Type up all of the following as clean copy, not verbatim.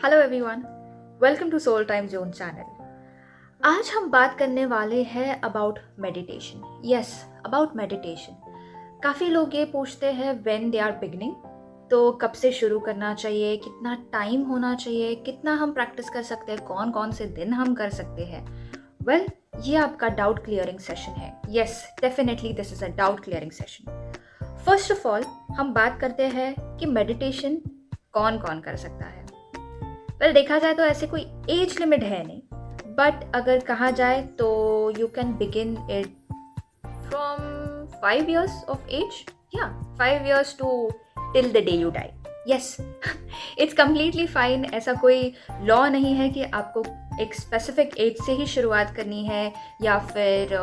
Hello everyone, welcome to soul time zone channel. आज हम बात करने वाले हैं about meditation. Yes, about meditation. काफ़ी लोग ये पूछते हैं व्हेन दे आर बिगनिंग, तो कब से शुरू करना चाहिए, कितना टाइम होना चाहिए, कितना हम प्रैक्टिस कर सकते हैं, कौन कौन से दिन हम कर सकते हैं। वेल, ये आपका डाउट क्लियरिंग सेशन है। Yes, definitely this is a doubt clearing session. First of all हम बात करते हैं कि मेडिटेशन कौन कौन कर सकता है। वेल, देखा जाए तो ऐसे कोई एज लिमिट है नहीं, बट अगर कहा जाए तो you can begin it from 5 years of age, या 5 years to till the day you die. Yes, it's completely fine. ऐसा कोई लॉ नहीं है कि आपको एक स्पेसिफिक एज से ही शुरुआत करनी है या फिर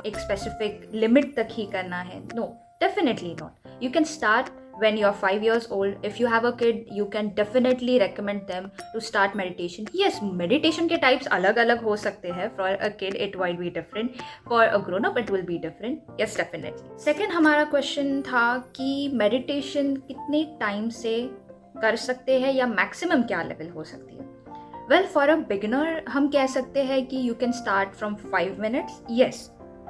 एक स्पेसिफिक लिमिट तक ही करना है। No, definitely not. You can start when you're 5 years old. If you have a kid, you can definitely recommend them to start meditation. Yes, meditation के types अलग अलग हो सकते हैं. For a kid, it might be different. For a grown up, it will be different. Yes, definitely. Second, हमारा question था कि meditation कितने time से कर सकते हैं या maximum क्या level हो सकती है. Well, for a beginner, हम कह सकते हैं कि you can start from 5 minutes. Yes.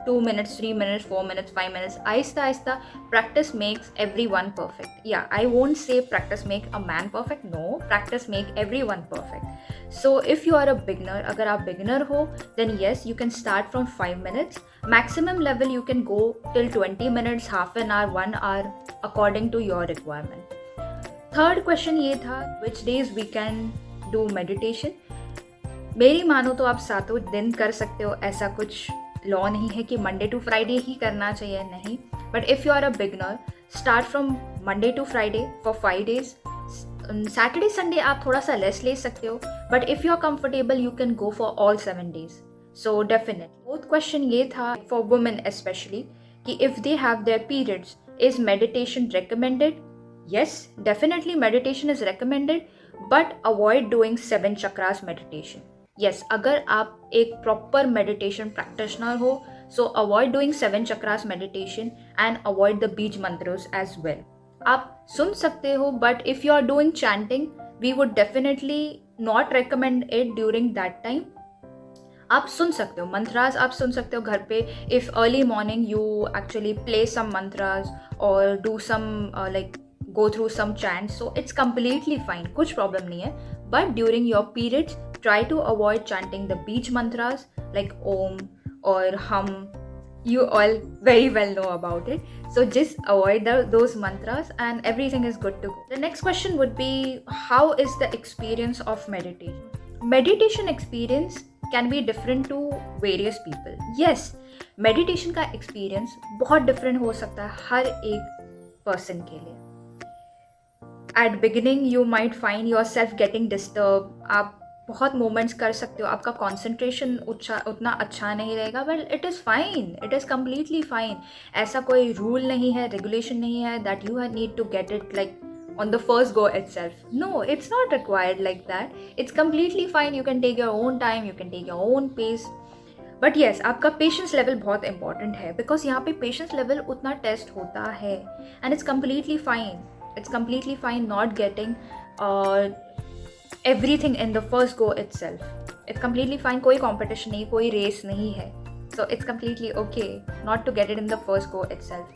2 minutes, 3 minutes, 4 minutes, 5 minutes. Aahista Aahista practice makes everyone perfect. Yeah, I won't say practice make a man perfect. No, practice make everyone perfect. So if you are a beginner, अगर आप beginner हो, then yes, you can start from 5 minutes. Maximum level you can go till 20 minutes, half an hour, 1 hour, according to your requirement. Third question ये था, which days we can do meditation? मेरी मानो तो आप सातों दिन कर सकते हो, ऐसा कुछ लॉ नहीं है कि मंडे टू फ्राइडे ही करना चाहिए, नहीं। But if you are a beginner, start from Monday to Friday for 5 days. Saturday Sunday आप थोड़ा सा लेस ले सकते हो, but if you are comfortable you can go for all 7 days. So definitely fourth question ये था for women specially कि if they have their periods, is meditation recommended? Yes, definitely meditation is recommended, but avoid doing 7 chakras meditation. Yes, अगर आप एक proper meditation practitioner हो, so avoid doing 7 chakras meditation and avoid the beej mantras as well. आप सुन सकते हो, but if you are doing chanting, we would definitely not recommend it during that time. आप सुन सकते हो मंत्रास, आप सुन सकते हो घर पे. If early morning you actually play some mantras और do some like go through some chants, so it's completely fine, कुछ problem नहीं है. But during your periods, try to avoid chanting the beach mantras like Om or Hum. You all very well know about it. So just avoid those mantras and everything is good to go. The next question would be, how is the experience of meditation? Meditation experience can be different to various people. Yes, meditation का experience बहुत different हो सकता है हर एक person के लिए. At beginning you might find your self getting disturb. आप बहुत मोमेंट्स कर सकते हो, आपका कॉन्सेंट्रेशन उतना अच्छा नहीं रहेगा. Well, it is fine, it is completely fine. ऐसा कोई रूल नहीं है, रेगुलेशन नहीं है that you need to get it like on the first go itself. No, it's not required like that. It's completely fine. You can take your own time, you can take your own pace. But yes, आपका patience level बहुत important है, because यहाँ पे patience level उतना test होता है. And it's completely fine. It's completely fine not getting everything in the first go itself. It's completely fine. कोई competition नहीं, कोई race नहीं है. So it's completely okay not to get it in the first go itself.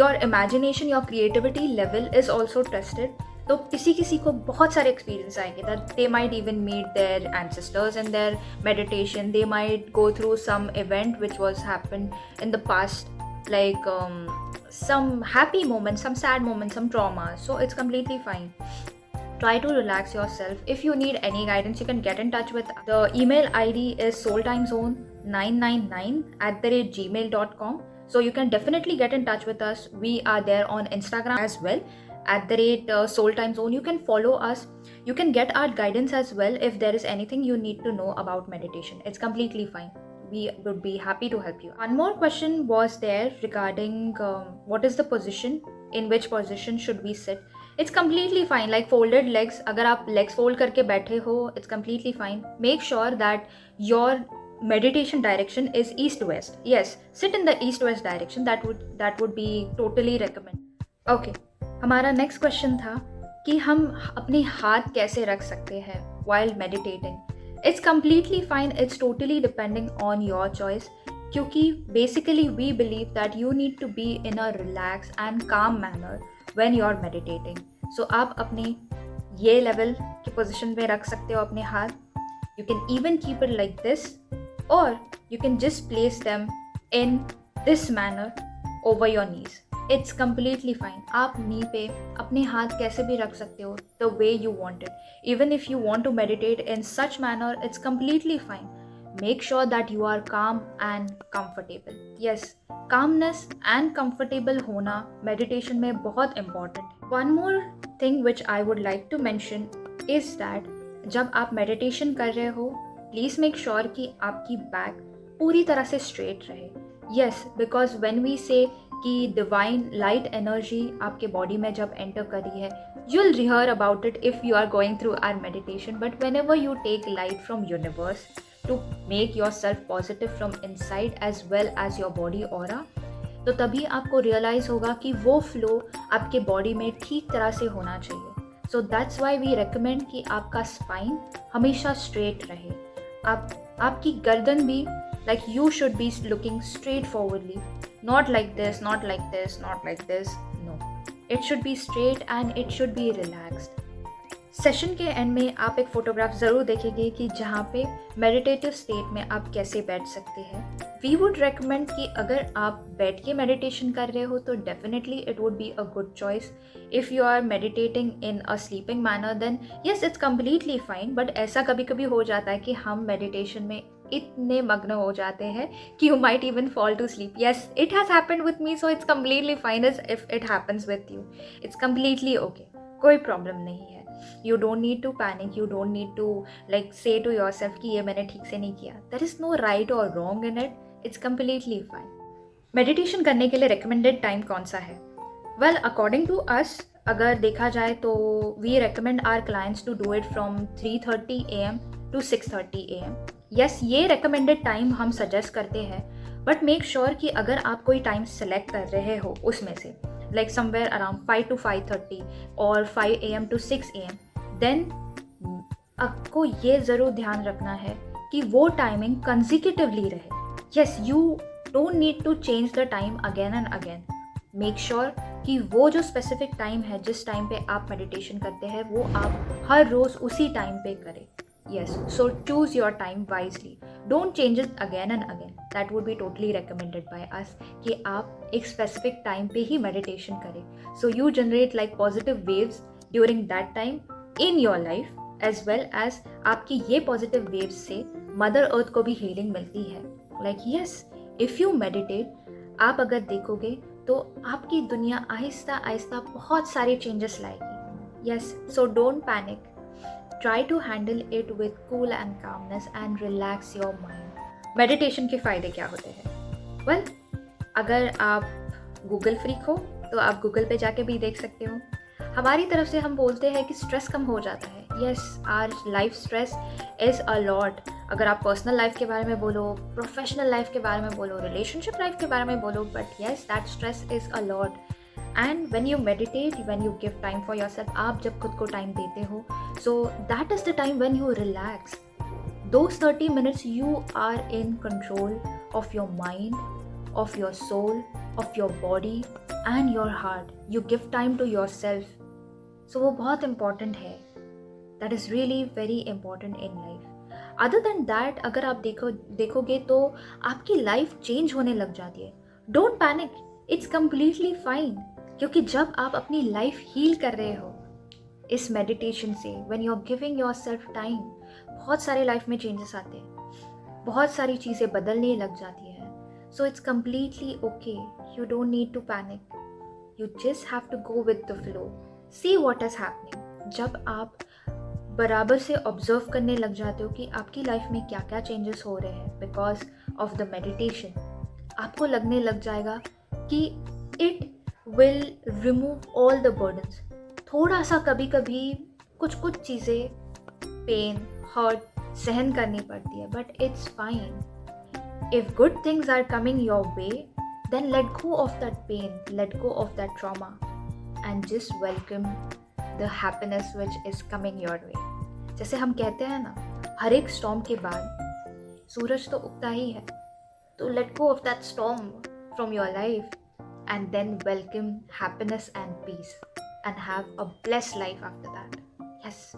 Your imagination, your creativity level is also tested. तो किसी किसी को बहुत सारे experience आएंगे that they might even meet their ancestors in their meditation. They might go through some event which was happened in the past, like some happy moments, some sad moments, some trauma. So it's completely fine. Try to relax yourself. If you need any guidance, you can get in touch with the email ID is soultimezone999@gmail.com. So you can definitely get in touch with us. We are there on Instagram as well @soultimezone. You can follow us. You can get our guidance as well if there is anything you need to know about meditation. It's completely fine. We would be happy to help you. One more question was there regarding what is the position, in which position should we sit. It's completely fine, like folded legs. अगर आप legs fold करके बैठे हो, it's completely fine. Make sure that your meditation direction is east-west. Yes, sit in the east-west direction. That would be totally recommended. Okay, हमारा next question था कि हम अपने हाथ कैसे रख सकते हैं while meditating. It's completely fine, it's totally depending on your choice. क्योंकि basically we believe that you need to be in a relaxed and calm manner when you're meditating. So आप अपने ये level की position में रख सकते हो अपने हाथ. You can even keep it like this, or you can just place them in this manner over your knees. It's completely fine. आप नी पे अपने हाथ कैसे भी रख सकते हो the way you want it. Even if you want to meditate in such manner, it's completely fine. Make sure that you are calm and comfortable. Yes, calmness and comfortable होना meditation में बहुत important है. One more thing which I would like to mention is that जब आप meditation कर रहे हो, please make sure कि आपकी back पूरी तरह से straight रहे. Yes, because when we say कि divine light energy आपके body में जब enter करी है, you'll hear about it if you are going through our meditation. But whenever you take light from universe to make yourself positive from inside as well as your body aura, तो तभी आपको realize होगा कि वो flow आपके body में ठीक तरह से होना चाहिए. So that's why we recommend कि आपका spine हमेशा straight रहे. आपकी गर्दन भी like you should be looking straight forwardly, not like this, not like this, not like this. No, it should be straight and it should be relaxed. Session के and में आप एक फोटोग्राफ ज़रूर देखेंगे कि जहाँ पे मेडिटेटिव स्टेट में आप कैसे बैठ सकते हैं. वी वुड रेकमेंड कि अगर आप बैठ के मेडिटेशन कर रहे हो तो definitely it would be a good choice. If you are meditating in a sleeping manner then yes it's completely fine. But ऐसा कभी कभी हो जाता है कि हम मेडिटेशन में इतने मग्न हो जाते हैं कि you might even fall to sleep. Yes, it has happened with me, so it's completely fine is if it happens with you. It's completely okay, कोई प्रॉब्लम नहीं है. You don't need to panic, you don't need to like say to yourself कि ये मैंने ठीक से नहीं किया. There is no right or wrong in it, it's completely fine. Meditation करने के लिए recommended time कौन सा है? Well, according to us, अगर देखा जाए तो we recommend our clients to do it from 3:30 AM to 6:30 AM. Yes, ये recommended time हम suggest करते हैं, but make sure कि अगर आप कोई time select कर रहे हो उसमें से like somewhere around 5 to 5:30 or 5 AM to 6 AM, then आपको ये ज़रूर ध्यान रखना है कि वो टाइमिंग consecutively रहे. Yes, you don't need to change the time again and again. Make sure कि वो जो specific time है जिस टाइम पे आप meditation करते हैं वो आप हर रोज़ उसी टाइम पे करें. Yes, so choose your time wisely. Don't change it again and again. That would be totally recommended by us कि आप एक specific time पे ही meditation करें. So you generate like positive waves during that time in your life as well as आपकी ये positive waves से Mother Earth को भी healing मिलती है. Like yes, if you meditate, आप अगर देखोगे तो आपकी दुनिया आहिस्ता आहिस्ता बहुत सारे changes लाएगी. Yes, so don't panic. Try to handle it with cool and calmness and relax your mind. Meditation के फ़ायदे क्या होते हैं? Well, अगर आप Google freak हो तो आप Google पे जाके भी देख सकते हो. हमारी तरफ से हम बोलते हैं कि स्ट्रेस कम हो जाता है. Yes, our life stress is a lot. अगर आप पर्सनल लाइफ के बारे में बोलो, प्रोफेशनल लाइफ के बारे में बोलो, रिलेशनशिप लाइफ के बारे में बोलो, but yes, that stress is a lot. And when you meditate, when you give time for yourself, आप जब खुद को टाइम देते हो, so that is the time when you relax. Those 30 minutes you are in control of your mind, of your soul, of your body and your heart. You give time to yourself. So वो बहुत important है. That is really very important in life. Other than that, अगर आप देखोगे तो आपकी life change होने लग जाती है. Don't panic. It's completely fine. क्योंकि जब आप अपनी लाइफ हील कर रहे हो इस मेडिटेशन से, when you are giving yourself time, बहुत सारे लाइफ में चेंजेस आते हैं, बहुत सारी चीज़ें बदलने लग जाती हैं. So it's completely okay. You don't need to panic. You just have to go with the flow. See what is happening. जब आप बराबर से ऑब्जर्व करने लग जाते हो कि आपकी लाइफ में क्या क्या चेंजेस हो रहे हैं बिकॉज ऑफ द मेडिटेशन, आपको लगने लग जाएगा कि it will remove all the burdens. थोड़ा सा कभी कभी कुछ चीज़ें पेन हर्ट सहन करनी पड़ती है, but it's fine. If good things are coming your way, then let go of that pain, let go of that trauma and just welcome the happiness which is coming your way. जैसे हम कहते हैं ना, हर एक storm के बाद सूरज तो उगता ही है. तो let go of that storm from your life and then welcome happiness and peace and have a blessed life after that. Yes.